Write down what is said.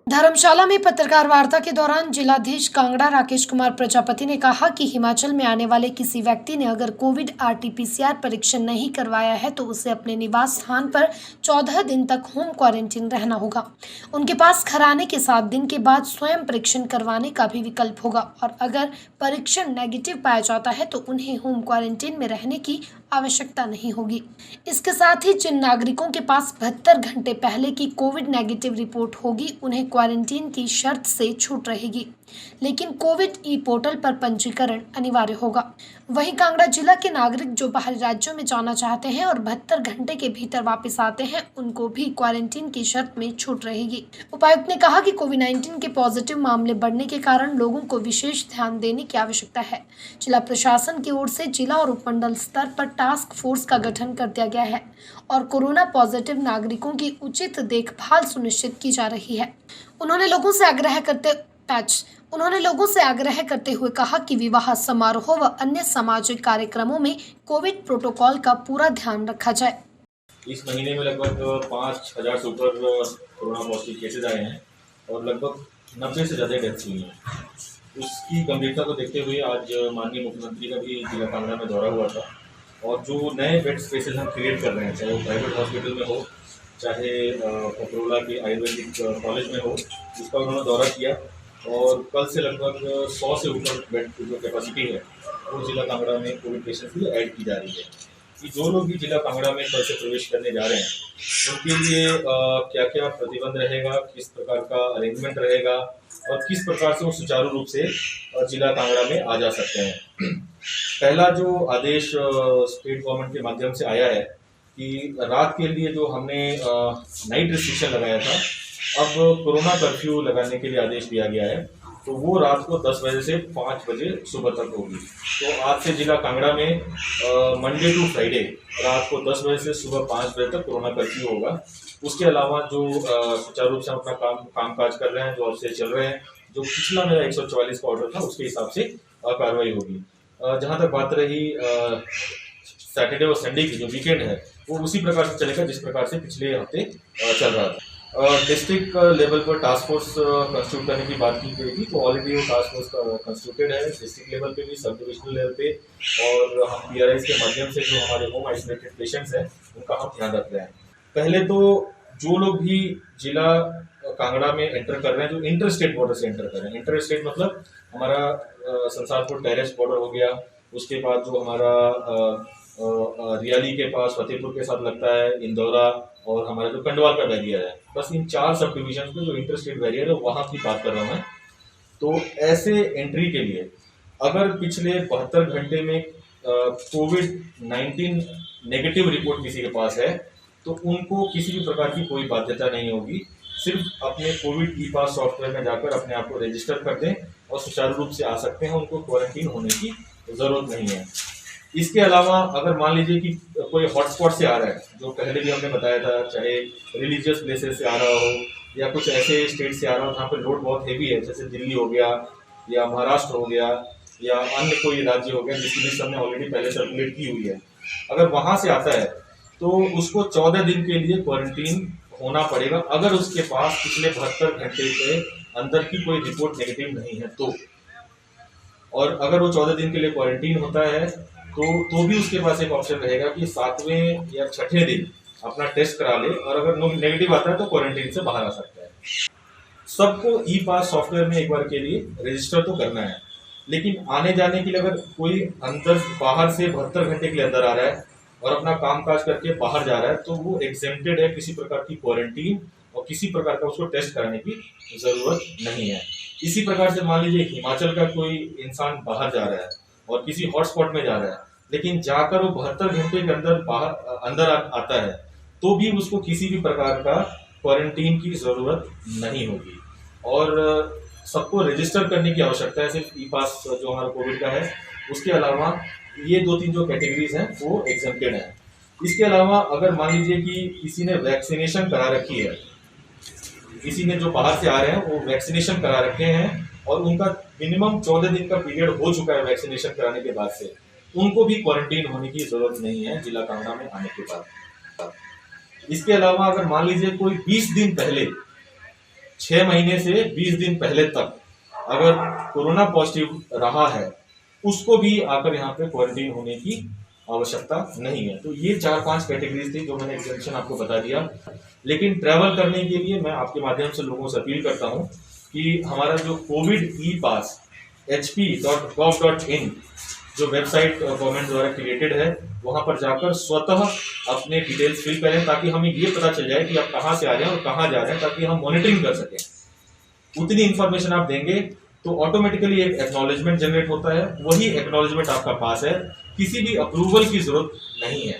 धर्मशाला में पत्रकार वार्ता के दौरान जिलाधीश कांगड़ा राकेश कुमार प्रजापति ने कहा कि हिमाचल में आने वाले किसी व्यक्ति ने अगर कोविड आरटीपीसीआर परीक्षण नहीं करवाया है तो उसे अपने निवास स्थान पर 14 दिन तक होम क्वारंटीन रहना होगा। उनके पास घर आने के 7 दिन के बाद स्वयं परीक्षण करवाने का भी विकल्प होगा और अगर परीक्षण नेगेटिव पाया जाता है तो उन्हें होम क्वारंटीन में रहने की आवश्यकता नहीं होगी। इसके साथ ही जिन नागरिकों के पास 72 घंटे पहले की कोविड नेगेटिव रिपोर्ट होगी उन्हें क्वारंटीन की शर्त से छूट रहेगी, लेकिन कोविड ई पोर्टल पर पंजीकरण अनिवार्य होगा। वहीं कांगड़ा जिला के नागरिक जो बाहरी राज्यों में जाना चाहते हैं और 72 घंटे के भीतर वापस आते हैं उनको भी क्वारंटीन की शर्त में छूट रहेगी। उपायुक्त ने कहा कि कोविड-19 के पॉजिटिव मामले बढ़ने के कारण लोगों को विशेष ध्यान देने की आवश्यकता है। जिला प्रशासन की ओर से जिला और उपमंडल स्तर पर टास्क फोर्स का गठन कर दिया गया है और कोरोना पॉजिटिव नागरिकों की उचित देखभाल सुनिश्चित की जा रही है। उन्होंने लोगों से आग्रह करते हुए कहा कि विवाह समारोह व अन्य सामाजिक कार्यक्रमों में कोविड प्रोटोकॉल का पूरा ध्यान रखा जाए। इस महीने में लगभग 5,000 से ऊपर कोरोना पॉजिटिव केसेज आए हैं और लगभग 90 से ज़्यादा डेथ्स हुई हैं। उसकी गंभीरता को देखते हुए आज माननीय मुख्यमंत्री का भी जिला कांगड़ा में दौरा हुआ था और जो नए बेड स्पेसेस हम क्रिएट कर रहे हैं, चाहे वो प्राइवेट हॉस्पिटल में हो, चाहे पपरोला के आयुर्वेदिक कॉलेज में हो, उसका उन्होंने दौरा किया और कल से लगभग 100 से ऊपर बेड की जो कैपेसिटी है वो जिला कांगड़ा में कोविड पेशेंट के लिए ऐड की जा रही है कि जो लोग भी जिला कांगड़ा में कल से प्रवेश करने जा रहे हैं उनके लिए क्या क्या प्रतिबंध रहेगा, किस प्रकार का अरेंजमेंट रहेगा और किस प्रकार से वो सुचारू रूप से जिला कांगड़ा में आ जा सकते हैं। पहला जो आदेश स्टेट गवर्नमेंट के माध्यम से आया है कि रात के लिए जो हमने नाइट रिस्ट्रिक्शन लगाया था, अब कोरोना कर्फ्यू लगाने के लिए आदेश दिया गया है, तो वो रात को 10 बजे से 5 बजे सुबह तक होगी। तो आज से जिला कांगड़ा में मंडे टू फ्राइडे रात को 10 बजे से सुबह 5 बजे तक कोरोना कर्फ्यू होगा। उसके अलावा जो सुचारू रूप से अपना काम काज कर रहे हैं, जो अब से चल रहे हैं, जो पिछला मेरा 144 का ऑर्डर था उसके हिसाब से कार्रवाई होगी। जहाँ तक बात रही सैटरडे और संडे की जो वीकेंड है वो उसी प्रकार से चलेगा जिस प्रकार से पिछले हफ्ते चल रहा था। डिस्ट्रिक्ट लेवल पर टास्क फोर्स कंस्टिट्यूट करने की बात की गई थी, तो ऑलरेडी वो टास्क फोर्स कंस्टिट्यूटेड है डिस्ट्रिक्ट लेवल पे भी, सब डिविजनल लेवल पे, और हम पीआरआई के माध्यम से जो हमारे होम आइसोलेटेड पेशेंट्स हैं उनका हम ध्यान रख रहे हैं। पहले तो जो लोग भी जिला कांगड़ा में एंटर कर रहे हैं, जो इंटर स्टेट बॉर्डर से एंटर कर रहे हैं, इंटर स्टेट मतलब हमारा संसारपुर टेरेस बॉर्डर हो गया, उसके बाद जो हमारा रियाली के पास फतेहपुर के साथ लगता है इंदौरा, और हमारा जो कंडवाल का बैरियर है, बस इन 4 सब डिविजन में जो इंटर स्टेट बैरियर है वहाँ की बात कर रहा हूँ मैं। तो ऐसे एंट्री के लिए अगर पिछले 72 घंटे में कोविड-19 नेगेटिव रिपोर्ट किसी के पास है तो उनको किसी भी प्रकार की कोई बाध्यता नहीं होगी। सिर्फ अपने कोविड ई पास सॉफ्टवेयर में जाकर अपने आप को रजिस्टर कर दें और सुचारू रूप से आ सकते हैं, उनको क्वारंटीन होने की जरूरत नहीं है। इसके अलावा अगर मान लीजिए कि कोई हॉटस्पॉट से आ रहा है, जो पहले भी हमने बताया था, चाहे रिलीजियस प्लेसेस से आ रहा हो या कुछ ऐसे स्टेट से आ रहा हो जहाँ पे लोड बहुत हेवी है, जैसे दिल्ली हो गया या महाराष्ट्र हो गया या अन्य कोई राज्य हो गया जिसकी लिस्ट हमने ऑलरेडी पहले सर्कुलेट की हुई है, अगर वहाँ से आता है तो उसको 14 दिन के लिए क्वारंटीन होना पड़ेगा अगर उसके पास पिछले 72 घंटे के अंदर की कोई रिपोर्ट नेगेटिव नहीं है तो। और अगर वो 14 दिन के लिए क्वारंटीन होता है तो भी उसके पास एक ऑप्शन रहेगा कि 7वें या 6ठे दिन अपना टेस्ट करा ले और अगर नेगेटिव आता है तो क्वारंटीन से बाहर आ सकता है। सबको ई पास सॉफ्टवेयर में एक बार के लिए रजिस्टर तो करना है, लेकिन आने जाने के लिए अगर कोई अंदर बाहर से 72 घंटे के लिए अंदर आ रहा है और अपना काम काज करके बाहर जा रहा है तो वो एग्जेम्प्टेड है, किसी प्रकार की क्वारंटीन और किसी प्रकार का उसको टेस्ट कराने की जरूरत नहीं है। इसी प्रकार से मान लीजिए हिमाचल का कोई इंसान बाहर जा रहा है और किसी हॉटस्पॉट में जा रहा है, लेकिन जाकर वो 72 घंटे के अंदर आता है तो भी उसको किसी भी प्रकार का क्वारंटीन की जरूरत नहीं होगी। और सबको रजिस्टर करने की आवश्यकता है सिर्फ ई पास जो हमारा कोविड का है, उसके अलावा ये 2-3 जो कैटेगरीज हैं वो एग्जेम्प्टेड है। इसके अलावा अगर मान लीजिए कि किसी ने वैक्सीनेशन करा रखी है, किसी ने जो बाहर से आ रहे हैं वो वैक्सीनेशन करा रखे हैं और उनका मिनिमम 14 दिन का पीरियड हो चुका है वैक्सीनेशन कराने के बाद से, उनको भी क्वारंटीन होने की जरूरत नहीं है जिला कांगड़ा में आने के बाद। इसके अलावा अगर मान लीजिए कोई 20 दिन पहले 6 महीने से 20 दिन पहले तक अगर कोरोना पॉजिटिव रहा है उसको भी आकर यहाँ पे क्वारंटीन होने की आवश्यकता नहीं है। तो ये 4-5 कैटेगरीज थी जो मैंने एग्जेम्पशन आपको बता दिया। लेकिन ट्रैवल करने के लिए मैं आपके माध्यम से लोगों से अपील करता हूँ कि हमारा जो कोविड ई पास hp.gov.in जो वेबसाइट गवर्नमेंट द्वारा क्रिएटेड है वहां पर जाकर स्वतः अपने डिटेल्स फिल करें ताकि हमें ये पता चल जाए कि आप कहाँ से आ रहे हैं और कहाँ जा रहे हैं, ताकि हम मॉनिटरिंग कर सकें। उतनी इंफॉर्मेशन आप देंगे तो ऑटोमेटिकली एक एक्नॉलेजमेंट जनरेट होता है, वही एक्नॉलेजमेंट आपका पास है, किसी भी अप्रूवल की जरूरत नहीं है।